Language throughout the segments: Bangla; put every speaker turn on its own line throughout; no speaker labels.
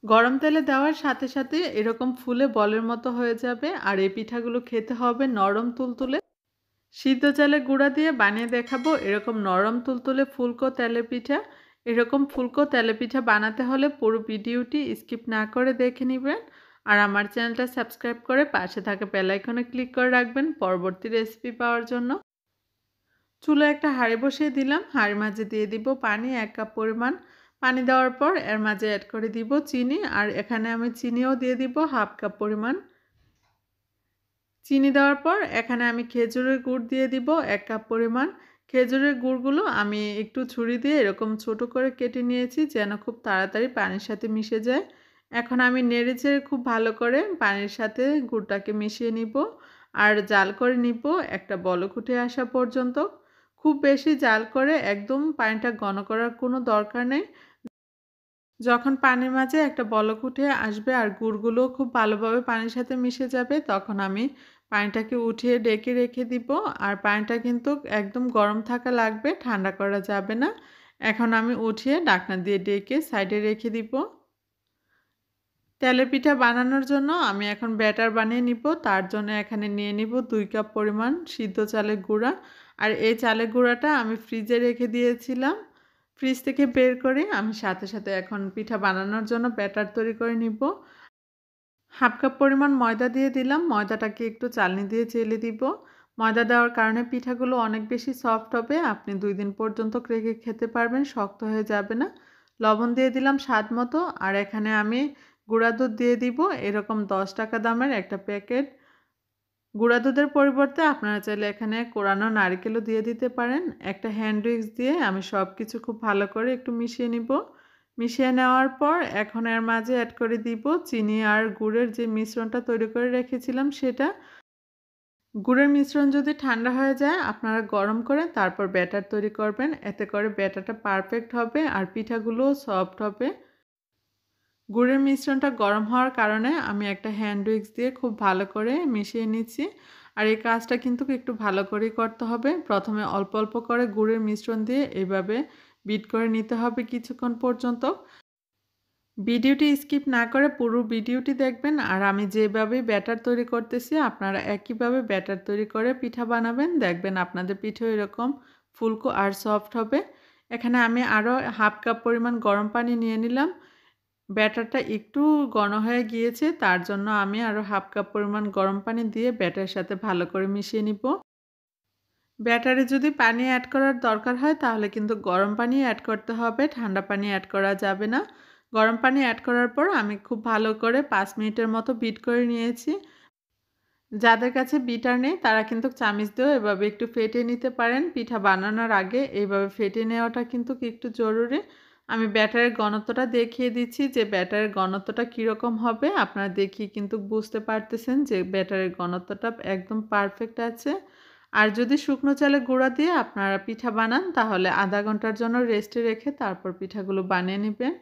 গরম তেলে দেওয়ার সাথে সাথে এরকম ফুলে বলের মতো হয়ে যাবে। আর এই পিঠাগুলো খেতে হবে নরম তুলতুলে। সিদ্ধ চালের গুঁড়া দিয়ে বানিয়ে দেখাবো এরকম নরম তুলতুলে ফুলকো তেলেপিঠা। এরকম ফুলকো তেলেপিঠা বানাতে হলে পুরো ভিডিওটি স্কিপ না করে দেখে নেবেন। আর আমার চ্যানেলটা সাবস্ক্রাইব করে পাশে থাকা বেল আইকনে ক্লিক করে রাখবেন পরবর্তী রেসিপি পাওয়ার জন্য। চুলায় একটা হাঁড়ি বসিয়ে দিলাম। হাঁড়ির মাঝে দিয়ে দিব পানি 1 কাপ পরিমাণ। পানি দেওয়ার পর এর মাঝে অ্যাড করে দিব চিনি। আর এখানে আমি চিনিও দিয়ে দিব 1/2 কাপ পরিমাণ। চিনি দেওয়ার পর এখানে আমি খেজুরের গুড় দিয়ে দিব 1 কাপ পরিমাণ। খেজুরের গুড়গুলো আমি একটু ছুরি দিয়ে এরকম ছোট করে কেটে নিয়েছি যেন খুব তাড়াতাড়ি পানির সাথে মিশে যায়। এখন আমি নেড়েচেড়ে খুব ভালো করে পানির সাথে গুড়টাকে মিশিয়ে নিব। আর জাল করে নিব একটা বলক উঠে আসা পর্যন্ত। খুব বেশি জাল করে একদম পানিটা ঘন করার কোনো দরকার নেই। যখন পানির মাঝে একটা বলক উঠে আসবে আর গুড়গুলোও খুব ভালোভাবে পানির সাথে মিশে যাবে, তখন আমি পানিটাকে উঠিয়ে ডেকে রেখে দিব। আর পানিটা কিন্তু একদম গরম থাকা লাগবে, ঠান্ডা করা যাবে না। এখন আমি উঠিয়ে ঢাকনা দিয়ে ডেকে সাইডে রেখে দিব। তেলের পিঠা বানানোর জন্য আমি এখন ব্যাটার বানিয়ে নিব। তার জন্য এখানে নিয়ে নিব 2 কাপ পরিমাণ সিদ্ধ চালের গুঁড়া। আর এই চালের গুঁড়াটা আমি ফ্রিজে রেখে দিয়েছিলাম। ফ্রিজ থেকে বের করে আমি সাথে সাথে এখন পিঠা বানানোর জন্য ব্যাটার তৈরি করে নিব। 1/2 কাপ পরিমাণ ময়দা দিয়ে দিলাম। ময়দাটাকে একটু চালনি দিয়ে চেলে দিব। ময়দা দেওয়ার কারণে পিঠাগুলো অনেক বেশি সফট হবে। আপনি 2 দিন পর্যন্ত রেখে খেতে পারবেন, শক্ত হয়ে যাবে না। লবণ দিয়ে দিলাম স্বাদ মতো। আর এখানে আমি গুঁড়া দুধ দিয়ে দিব এরকম 10 টাকা দামের একটা প্যাকেট। গুঁড়া দুধের পরিবর্তে আপনারা চাইলে এখানে কোরানো নারকেলও দিয়ে দিতে পারেন। একটা হ্যান্ড উইক্স দিয়ে আমি সবকিছু খুব ভালো করে একটু মিশিয়ে নিব। মিশিয়ে নেওয়ার পর এখন এর মাঝে অ্যাড করে দিব চিনি আর গুড়ের যে মিশ্রণটা তৈরি করে রেখেছিলাম সেটা। গুড়ের মিশ্রণ যদি ঠান্ডা হয়ে যায় আপনারা গরম করে তারপর ব্যাটার তৈরি করবেন। এতে করে ব্যাটারটা পারফেক্ট হবে আর পিঠাগুলোও সফট হবে। গুড়ের মিশ্রণটা গরম হওয়ার কারণে আমি একটা হ্যান্ড উইক্স দিয়ে খুব ভালো করে মিশিয়ে নিচ্ছি। আর এই কাজটা কিন্তু একটু ভালো করেই করতে হবে। প্রথমে অল্প অল্প করে গুড়ের মিশ্রণ দিয়ে এভাবে বিট করে নিতে হবে কিছুক্ষণ পর্যন্ত। ভিডিওটি স্কিপ না করে পুরো ভিডিওটি দেখবেন। আর আমি যেভাবে ব্যাটার তৈরি করতেছি আপনারা একইভাবে ব্যাটার তৈরি করে পিঠা বানাবেন। দেখবেন আপনাদের পিঠেও এরকম ফুলকো আর সফট হবে। এখানে আমি আরও 1/2 কাপ পরিমাণ গরম পানি নিয়ে নিলাম। ব্যাটারটা একটু ঘন হয়ে গিয়েছে, তার জন্য আমি আরও 1/2 কাপ পরিমাণ গরম পানি দিয়ে ব্যাটারের সাথে ভালো করে মিশিয়ে নিব। ব্যাটারে যদি পানি অ্যাড করার দরকার হয় তাহলে কিন্তু গরম পানি অ্যাড করতে হবে, ঠান্ডা পানি অ্যাড করা যাবে না। গরম পানি অ্যাড করার পর আমি খুব ভালো করে 5 মিনিটের মতো বিট করে নিয়েছি। যাদের কাছে বিটার নেই তারা কিন্তু চামিচ দিয়েও এভাবে একটু ফেটিয়ে নিতে পারেন। পিঠা বানানোর আগে এইভাবে ফেটিয়ে নেওয়াটা কিন্তু একটু জরুরি। আমি ব্যাটারের ঘনত্বটা দেখিয়ে দিচ্ছি যে ব্যাটারের ঘনত্বটা কীরকম হবে। আপনারা দেখিয়ে কিন্তু বুঝতে পারতেছেন যে ব্যাটারের ঘনত্বটা একদম পারফেক্ট আছে। আর যদি শুকনো চালের গুঁড়া দিয়ে আপনারা পিঠা বানান তাহলে আধা ঘন্টার জন্য রেস্টে রেখে তারপর পিঠাগুলো বানিয়ে নেবেন।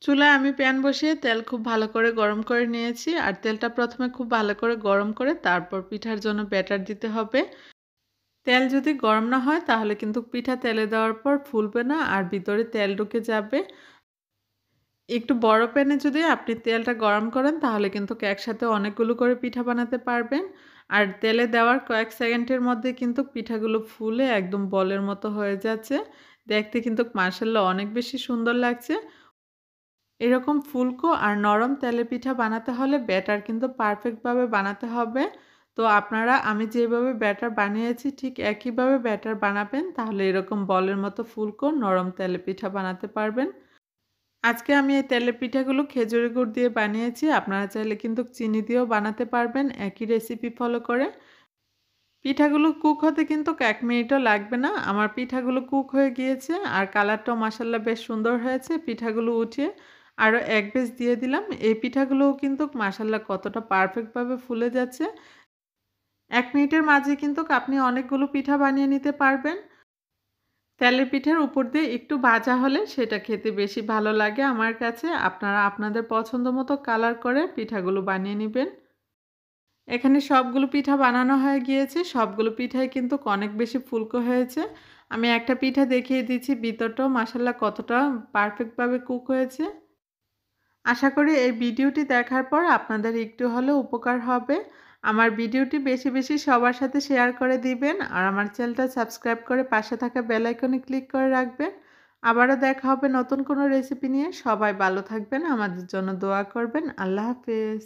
চুলায় আমি প্যান বসিয়ে তেল খুব ভালো করে গরম করে নিয়েছি। আর তেলটা প্রথমে খুব ভালো করে গরম করে তারপর পিঠার জন্য ব্যাটার দিতে হবে। তেল যদি গরম না হয় তাহলে কিন্তু পিঠা তেলে দেওয়ার পর ফুলবে না আর ভিতরে তেল ঢুকে যাবে। একটু বড় প্যানে যদি আপনি তেলটা গরম করেন তাহলে কিন্তু একসাথে অনেকগুলো করে পিঠা বানাতে পারবেন। আর তেলে দেওয়ার কয়েক সেকেন্ডের মধ্যে কিন্তু পিঠাগুলো ফুলে একদম বলের মতো হয়ে যাচ্ছে। দেখতে কিন্তু মাশাআল্লাহ অনেক বেশি সুন্দর লাগছে। এরকম ফুলকো আর নরম তেলের পিঠা বানাতে হলে ব্যাটার কিন্তু পারফেক্টভাবে বানাতে হবে। তো আপনারা আমি যেভাবে ব্যাটার বানিয়েছি ঠিক একইভাবে ব্যাটার বানাবেন, তাহলে এরকম বলের মতো ফুলকো নরম তেলের পিঠা বানাতে পারবেন। আজকে আমি এই তেলের পিঠাগুলো খেজুরের গুড় দিয়ে বানিয়েছি। আপনারা চাইলে কিন্তু চিনি দিয়েও বানাতে পারবেন একই রেসিপি ফলো করে। পিঠাগুলো কুক হতে কিন্তু 1 মিনিটও লাগবে না। আমার পিঠাগুলো কুক হয়ে গিয়েছে আর কালারটাও মাশাআল্লাহ বেশ সুন্দর হয়েছে। পিঠাগুলো উঠিয়ে আরও 1 ব্যাচ দিয়ে দিলাম। এই পিঠাগুলোও কিন্তু মাশাআল্লাহ কতটা পারফেক্টভাবে ফুলে যাচ্ছে। 1 মিনিটের মাঝে কিন্তু আপনি অনেকগুলো পিঠা বানিয়ে নিতে পারবেন। তেলের পিঠার উপর দিয়ে একটু ভাজা হলে সেটা খেতে বেশি ভালো লাগে আমার কাছে। আপনারা আপনাদের পছন্দ মতো কালার করে পিঠাগুলো বানিয়ে নিবেন। এখানে সবগুলো পিঠা বানানো হয়ে গিয়েছে। সবগুলো পিঠাই কিন্তু অনেক বেশি ফুলকো হয়েছে। আমি একটা পিঠা দেখিয়ে দিচ্ছি ভিতরটাও মাশাআল্লাহ কতটা পারফেক্টভাবে কুক হয়েছে। আশা করি এই ভিডিওটি দেখার পর আপনাদের একটু হলেও উপকার হবে। আমার ভিডিওটি বেশি, বেশি সবার সাথে শেয়ার করে দিবেন। আর আমার চ্যানেলটা সাবস্ক্রাইব করে পাশে থাকা বেল আইকনে ক্লিক করে রাখবেন। আবারও দেখা হবে নতুন কোনো রেসিপি নিয়ে। সবাই ভালো থাকবেন, আমাদের জন্য দোয়া করবেন। আল্লাহ হাফেজ।